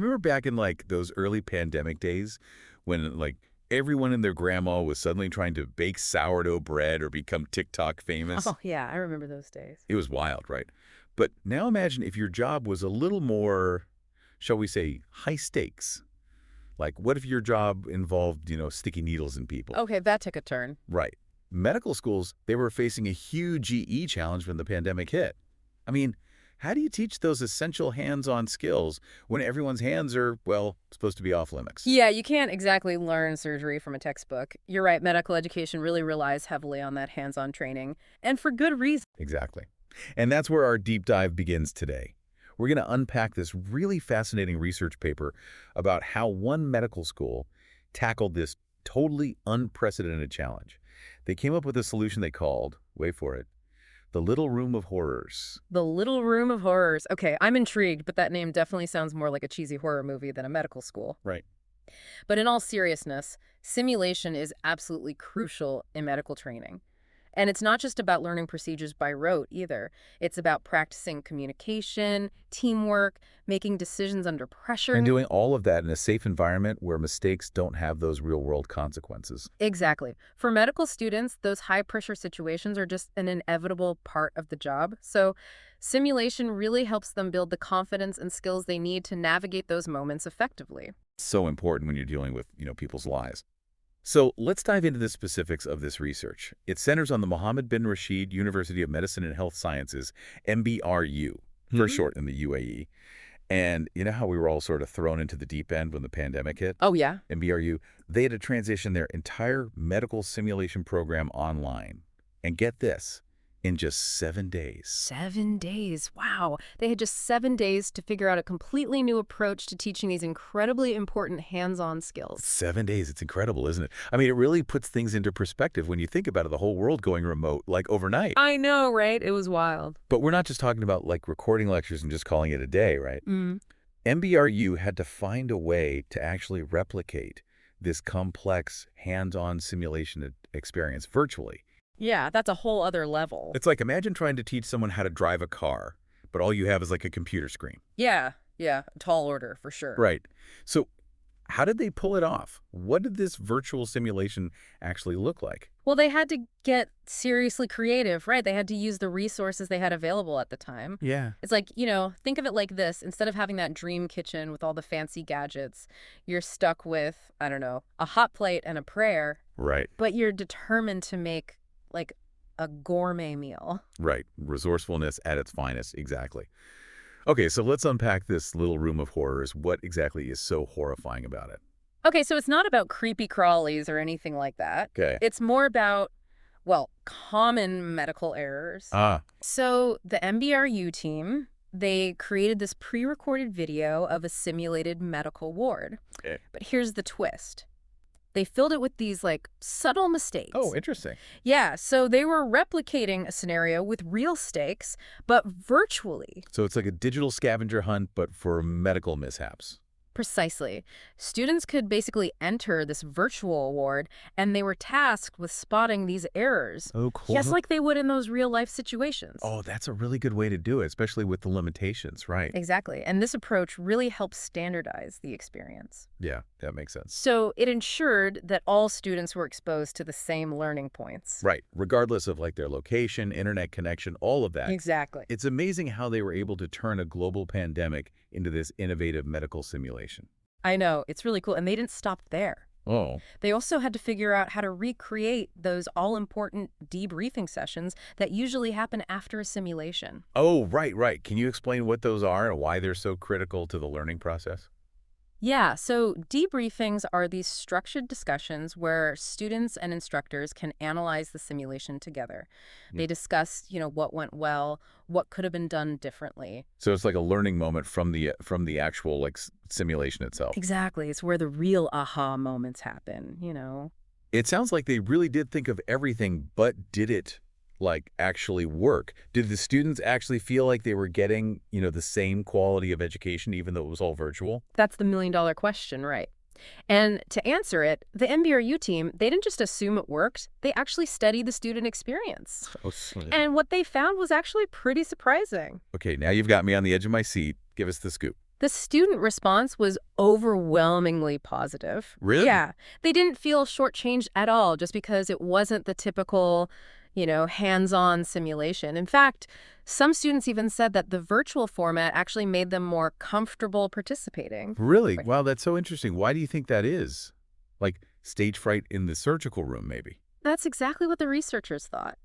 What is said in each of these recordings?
remember back in like those early pandemic days when like everyone and their grandma was suddenly trying to bake sourdough bread or become TikTok famous. Oh, yeah, I remember those days. It was wild, right? But now imagine if your job was a little more, shall we say, high stakes. Like, what if your job involved, sticking needles in people? Okay, that took a turn. Right. Medical schools, they were facing a huge GE challenge when the pandemic hit. I mean, how do you teach those essential hands-on skills when everyone's hands are, well, supposed to be off limits? Yeah, you can't exactly learn surgery from a textbook. You're right, medical education really relies heavily on that hands-on training, and for good reason. Exactly. And that's where our deep dive begins today. We're going to unpack this really fascinating research paper about how one medical school tackled this totally unprecedented challenge. They came up with a solution they called, wait for it, the Little Room of Horrors. The Little Room of Horrors. Okay, I'm intrigued, but that name definitely sounds more like a cheesy horror movie than a medical school. Right. But in all seriousness, simulation is absolutely crucial in medical training. And it's not just about learning procedures by rote either. It's about practicing communication, teamwork, making decisions under pressure. And doing all of that in a safe environment where mistakes don't have those real-world consequences. Exactly. For medical students, those high-pressure situations are just an inevitable part of the job. So simulation really helps them build the confidence and skills they need to navigate those moments effectively. So important when you're dealing with, people's lives. So let's dive into the specifics of this research. It centers on the Mohammed bin Rashid University of Medicine and Health Sciences, MBRU, for short in the UAE. And you know how we were all sort of thrown into the deep end when the pandemic hit? Oh, yeah? MBRU, they had to transition their entire medical simulation program online. And get this, in just 7 days. 7 days. Wow. They had just 7 days to figure out a completely new approach to teaching these incredibly important hands-on skills. 7 days. It's incredible, isn't it? I mean, it really puts things into perspective when you think about it, the whole world going remote, like overnight. I know, right? It was wild. But we're not just talking about like recording lectures and just calling it a day, right? MBRU had to find a way to actually replicate this complex hands-on simulation experience virtually. Yeah, that's a whole other level. It's like imagine trying to teach someone how to drive a car, but all you have is like a computer screen. Yeah, a tall order for sure. Right. So how did they pull it off? What did this virtual simulation actually look like? Well, they had to get seriously creative, right? They had to use the resources they had available at the time. Yeah. It's like, think of it like this. Instead of having that dream kitchen with all the fancy gadgets, you're stuck with, I don't know, a hot plate and a prayer. Right. But you're determined to make like a gourmet meal. Right. Resourcefulness at its finest. Exactly. Okay, so let's unpack this Little Room of Horrors. What exactly is so horrifying about it? Okay, so it's not about creepy crawlies or anything like that. Okay. It's more about, well, common medical errors. So the MBRU team, they created this pre-recorded video of a simulated medical ward. Okay. But here's the twist. They filled it with these, like, subtle mistakes. Oh, interesting. Yeah, so they were replicating a scenario with real stakes, but virtually. So it's like a digital scavenger hunt, but for medical mishaps. Precisely. Students could basically enter this virtual ward, and they were tasked with spotting these errors. Oh, cool. Just like they would in those real-life situations. Oh, that's a really good way to do it, especially with the limitations, right? Exactly. And this approach really helps standardize the experience. Yeah, that makes sense. So it ensured that all students were exposed to the same learning points. Right, regardless of like their location, internet connection, all of that. Exactly. It's amazing how they were able to turn a global pandemic into this innovative medical simulation. I know. It's really cool. And they didn't stop there. Oh. They also had to figure out how to recreate those all-important debriefing sessions that usually happen after a simulation. Oh, right. Can you explain what those are and why they're so critical to the learning process? Yeah, so debriefings are these structured discussions where students and instructors can analyze the simulation together. They discuss, what went well, what could have been done differently. So it's like a learning moment from the actual like simulation itself. Exactly. It's where the real aha moments happen. It sounds like they really did think of everything, but did it like actually work? Did the students actually feel like they were getting, the same quality of education even though it was all virtual? That's the million-dollar question, right? And to answer it, the MBRU team, they didn't just assume it worked. They actually studied the student experience. Oh, sweet. And what they found was actually pretty surprising. Okay, now you've got me on the edge of my seat. Give us the scoop. The student response was overwhelmingly positive. Really? Yeah. They didn't feel shortchanged at all just because it wasn't the typical, hands-on simulation. In fact, some students even said that the virtual format actually made them more comfortable participating. Really? Right. Wow, that's so interesting. Why do you think that is? Like stage fright in the surgical room, maybe? That's exactly what the researchers thought.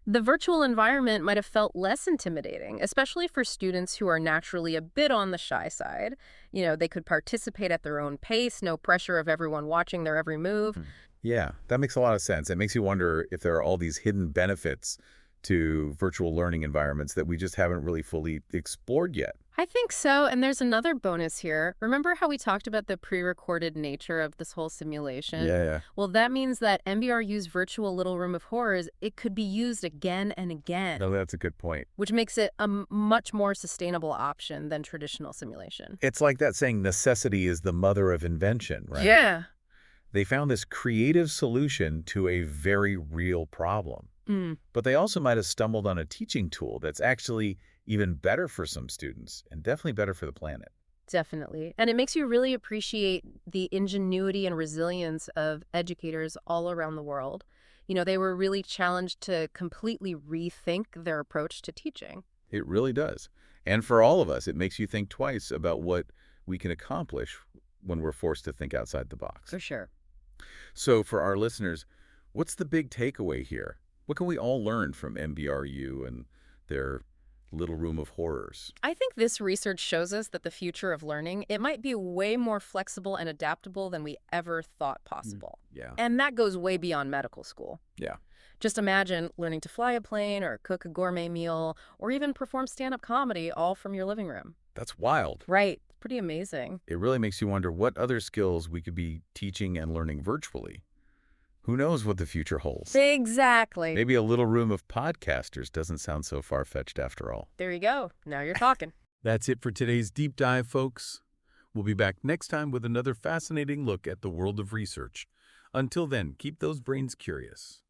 The virtual environment might have felt less intimidating, especially for students who are naturally a bit on the shy side. They could participate at their own pace, no pressure of everyone watching their every move. Yeah, that makes a lot of sense. It makes you wonder if there are all these hidden benefits to virtual learning environments that we just haven't really fully explored yet. I think so, and there's another bonus here. Remember how we talked about the pre-recorded nature of this whole simulation? Yeah. Well, that means that MBRU's virtual Little Room of Horrors, it could be used again and again, No, that's a good point. which makes it a much more sustainable option than traditional simulation. It's like that saying necessity is the mother of invention, right? Yeah. They found this creative solution to a very real problem. Mm. But they also might have stumbled on a teaching tool that's actually even better for some students and definitely better for the planet. Definitely. And it makes you really appreciate the ingenuity and resilience of educators all around the world. They were really challenged to completely rethink their approach to teaching. It really does. And for all of us, it makes you think twice about what we can accomplish when we're forced to think outside the box. For sure. So for our listeners, what's the big takeaway here? What can we all learn from MBRU and their little room of horrors? I think this research shows us that the future of learning, it might be way more flexible and adaptable than we ever thought possible. Yeah. And that goes way beyond medical school. Yeah. Just imagine learning to fly a plane or cook a gourmet meal or even perform stand-up comedy all from your living room. That's wild. Right. Pretty amazing. It really makes you wonder what other skills we could be teaching and learning virtually. Who knows what the future holds? Exactly. Maybe a little room of podcasters doesn't sound so far-fetched after all. There you go. Now you're talking. That's it for today's deep dive, folks. We'll be back next time with another fascinating look at the world of research. Until then, keep those brains curious.